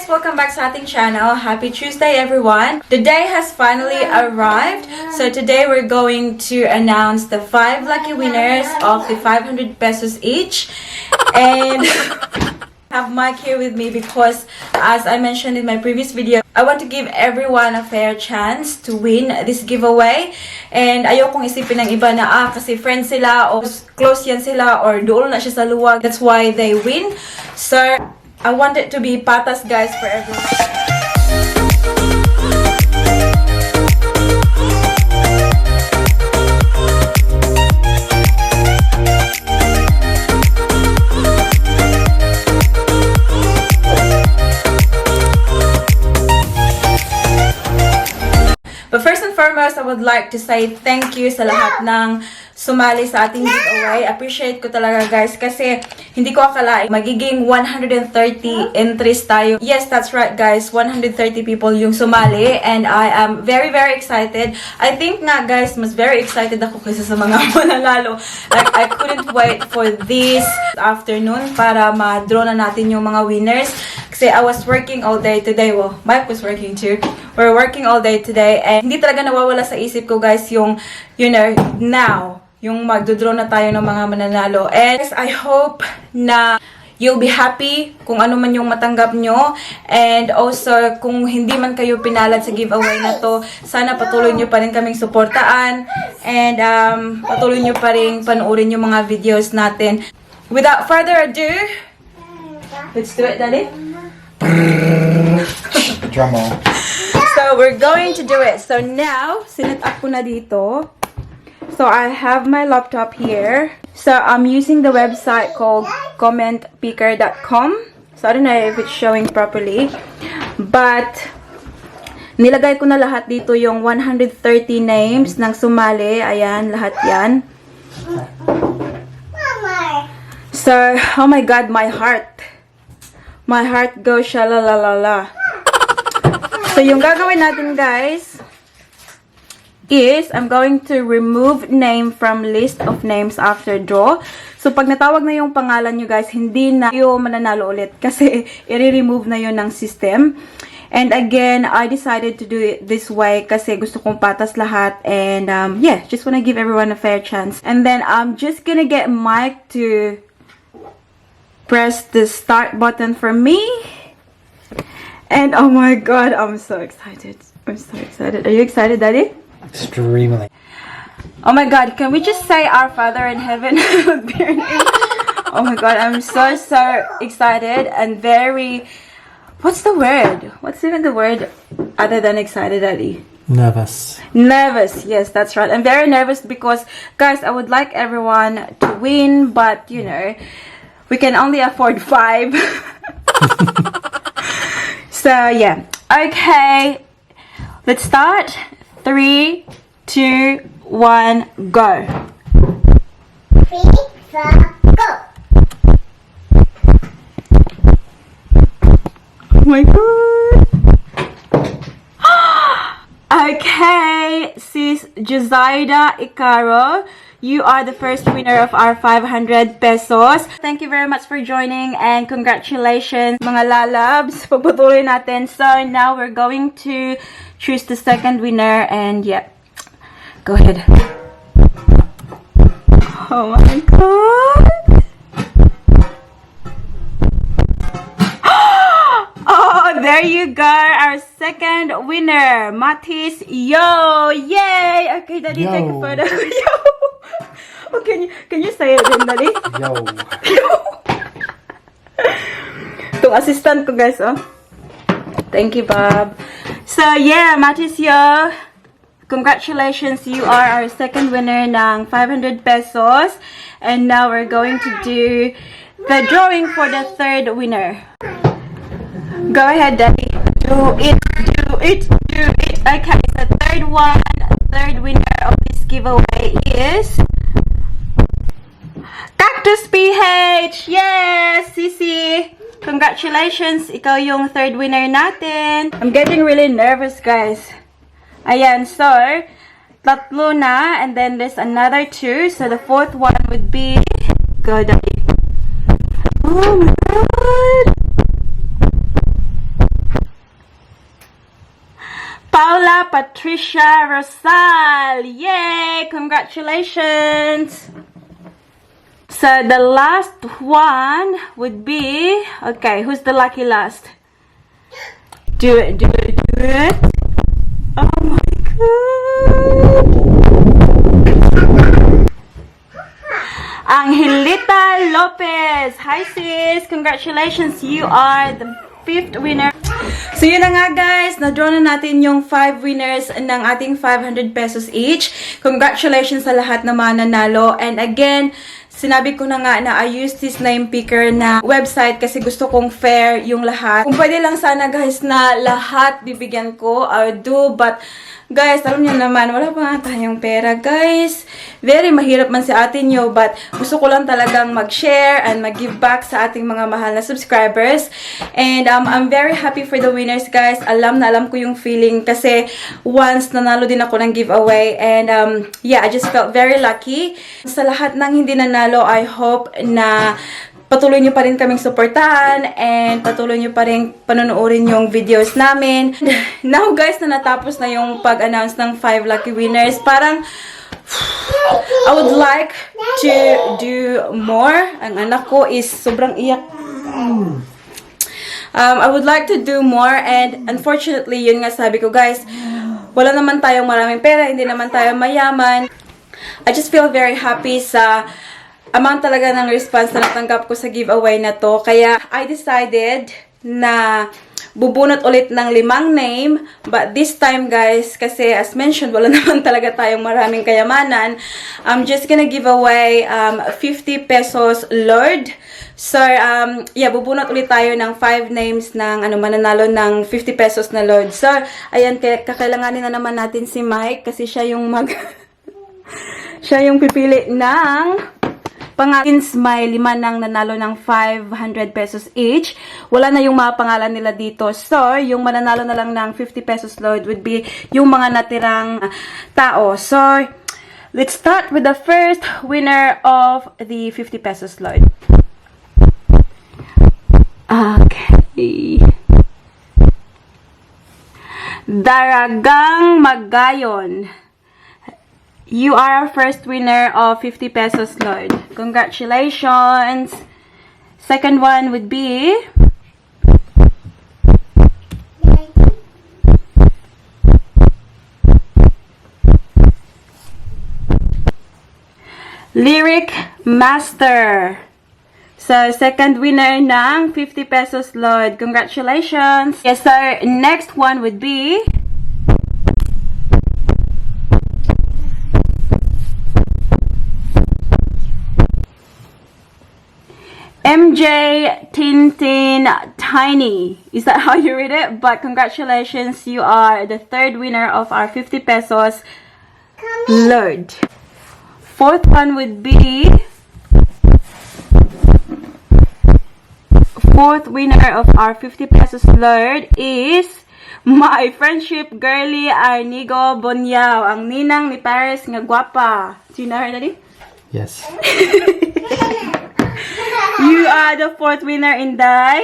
guys! Welcome back sa ating channel. Happy Tuesday, everyone! The day has finally arrived. So today we're going to announce the 5 lucky winners of the 500 pesos each. And I have Mike here with me because, as I mentioned in my previous video, I want to give everyone a fair chance to win this giveaway. And ayokong isipin ng iba na kasi friends sila o close yan sila or doon na siya sa luwag. That's why they win. So I want it to be patas, guys, for everyone. But first and foremost, I would like to say thank you sa lahat ng sumali sa ating giveaway. Appreciate ko talaga, guys, kasi hindi ko akalain magiging 130 entries tayo. Yes, that's right, guys. 130 people yung sumali and I am very, very excited. I think nga, guys, mas very excited ako kaysa sa mga mananalo. Like, I couldn't wait for this afternoon para ma-draw na natin yung mga winners. Kasi I was working all day today. Well, Mike was working too. We're working all day today and hindi talaga nawawala sa isip ko, guys, yung, you know, now, yung magdodraw na tayo ng mga mananalo. And I hope na you'll be happy kung ano man yung matanggap nyo. And also, kung hindi man kayo pinalad sa giveaway na to, sana patuloy nyo pa rin kaming suportaan. And patuloy nyo pa rin panoorin yung mga videos natin. Without further ado, let's do it, Daddy. Drum roll. So, we're going to do it. So, now, sinet up ko na dito. So, I have my laptop here. So, I'm using the website called commentpicker.com. So, I don't know if it's showing properly. But, nilagay ko na lahat dito yung 130 names ng sumali. Ayan, lahat yan. So, oh my God, my heart. My heart goes shalalalala. So, yung gagawin natin, guys, is I'm going to remove name from list of names after draw. So, pag natawag na yung pangalan nyo, guys, hindi na yung mananalo ulit kasi i-remove na yun ng system. And again, I decided to do it this way kasi gusto kong patas lahat. And yeah, just wanna give everyone a fair chance. And then I'm just gonna get Mike to press the start button for me. And oh my God, I'm so excited. I'm so excited. Are you excited, Daddy? Extremely. Oh my God, can we just say Our Father in Heaven? Oh my God, I'm so excited and very... What's the word? What's even the word other than excited, Daddy? Nervous. Nervous, yes, that's right. I'm very nervous because, guys, I would like everyone to win, but, you know, we can only afford 5. So, yeah. Okay, let's start. 3, 2, 1, go. 3, 4, go. Oh my God. Okay, sis Jozaida Icaro, you are the first winner of our 500 pesos. Thank you very much for joining and congratulations, mga lalabs. Pagpatuloy natin. So now we're going to choose the second winner and yeah, go ahead. Oh my God. Oh, there you go, our second winner, Matis Yo. Yay! Okay, Daddy, Yo. take a photo. Yo. Oh, can you say it again, Daddy? Yo. Yo. Itong assistant ko, guys, oh. Thank you, Bob. So, yeah, Matis Yo, congratulations, you are our second winner ng 500 pesos. And now we're going to do the drawing for the third winner. Go ahead, Daddy. Do it, do it, do it. Okay, so third winner of this giveaway is Cactus PH! Yes, Sisi! Congratulations! Ikaw yung third winner natin. I'm getting really nervous, guys. Ayan, so, tatlo na, and then there's another 2. So, the fourth one would be... Go, Daddy. Oh my God! Patricia Rosal. Yay! Congratulations! So the last one would be, okay, who's the lucky last? Do it, do it, do it. Oh my god. Angelita Lopez. Hi sis, congratulations. You are the 5th winner. So yun na nga guys, na-draw na natin yung 5 winners ng ating 500 pesos each. Congratulations sa lahat na mananalo. And again, sinabi ko na nga na I use this name picker na website kasi gusto kong fair yung lahat. Kung pwede lang sana guys na lahat bibigyan ko, I would do. But guys, alam niyo naman, wala pa nga tayong pera guys. Very mahirap man sa atin nyo, but gusto ko lang talagang mag-share and mag-give back sa ating mga mahal na subscribers. And I'm very happy for the winners guys. Alam na alam ko yung feeling kasi once nanalo din ako ng giveaway. And yeah, I just felt very lucky. Sa lahat ng hindi nanalo, I hope na patuloy nyo pa rin kaming suportahan and patuloy nyo pa rin panonoodin yung videos namin. Now guys, na natapos na yung pag-announce ng 5 lucky winners, parang I would like to do more. Ang anak ko is sobrang iyak. I would like to do more and unfortunately, yun nga sabi ko guys, wala naman tayong maraming pera, hindi naman tayo mayaman. I just feel very happy sa amount talaga ng response na natanggap ko sa giveaway na to. Kaya, I decided na bubunot ulit ng 5 name. But this time, guys, kasi as mentioned, wala naman talaga tayong maraming kayamanan. I'm just gonna give away 50 pesos Lord. So, yeah, bubunot ulit tayo ng 5 names ng mananalo ng 50 pesos na Lord. So, ayan, kakailanganin na naman natin si Mike kasi siya yung siya yung pipili ng since may 5 nang nanalo ng 500 pesos each, wala na yung mga pangalan nila dito. So, yung mananalo na lang ng 50 pesos Lord would be yung mga natirang tao. So, let's start with the first winner of the 50 pesos Lord. Okay. Daragang Magayon. You are our first winner of 50 pesos Lord. Congratulations. Second one would be Lyric Master. So, second winner ng 50 pesos Lord. Congratulations. Yes sir. Next one would be MJ Tintin Tiny. Is that how you read it? But congratulations, you are the 3rd winner of our 50 pesos Lord. Fourth one would be fourth winner of our 50 pesos Lord is my friendship girly Arnigo Bonyao, ang ninang ni Paris nga gwapa. Sino na rin? Yes. You are the 4th winner, Inday.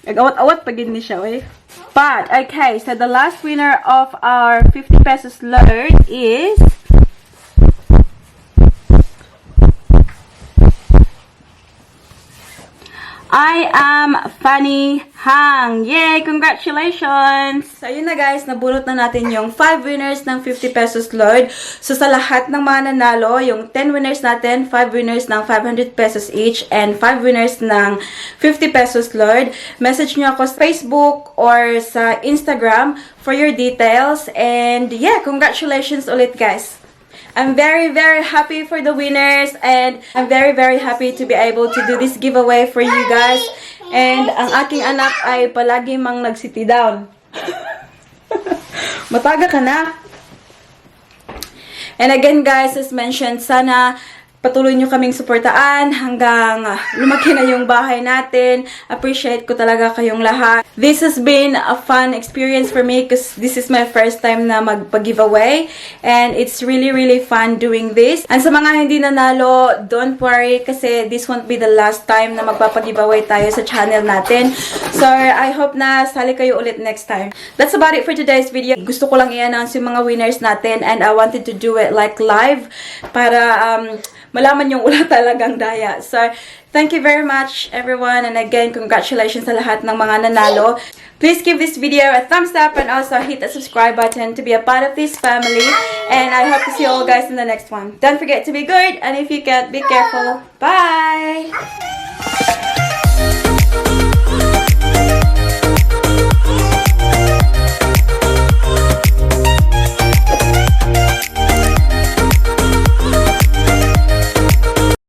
Nag-awat-awat pa gid ni siya, eh. But, okay, so the last winner of our 50 pesos Lord is I am Fanny Hang. Yay! Congratulations! So, yun na guys, nabunot na natin yung 5 winners ng 50 pesos Lord. So, sa lahat ng mga nanalo, yung 10 winners natin, 5 winners ng 500 pesos each, and 5 winners ng 50 pesos Lord. Message nyo ako sa Facebook or sa Instagram for your details. And yeah, congratulations ulit guys! I'm very, very happy for the winners and I'm very, very happy to be able to do this giveaway for you guys. And ang aking anak ay palagi mang nag-sit down. Mataga ka na. And again guys, as mentioned, sana patuloy nyo kaming suportaan hanggang lumaki na yung bahay natin. Appreciate ko talaga kayong lahat. This has been a fun experience for me because this is my first time na magpa-giveaway. And it's really, really fun doing this. And sa mga hindi nanalo, don't worry kasi this won't be the last time na magpapa-giveaway tayo sa channel natin. So, I hope na sali kayo ulit next time. That's about it for today's video. Gusto ko lang i-announce yung mga winners natin and I wanted to do it like live para malaman yung wala talagang daya. So, thank you very much everyone and again, congratulations sa lahat ng mga nanalo. Please give this video a thumbs up and also hit the subscribe button to be a part of this family. And I hope to see you all guys in the next one. Don't forget to be good and if you can't, be careful. Bye!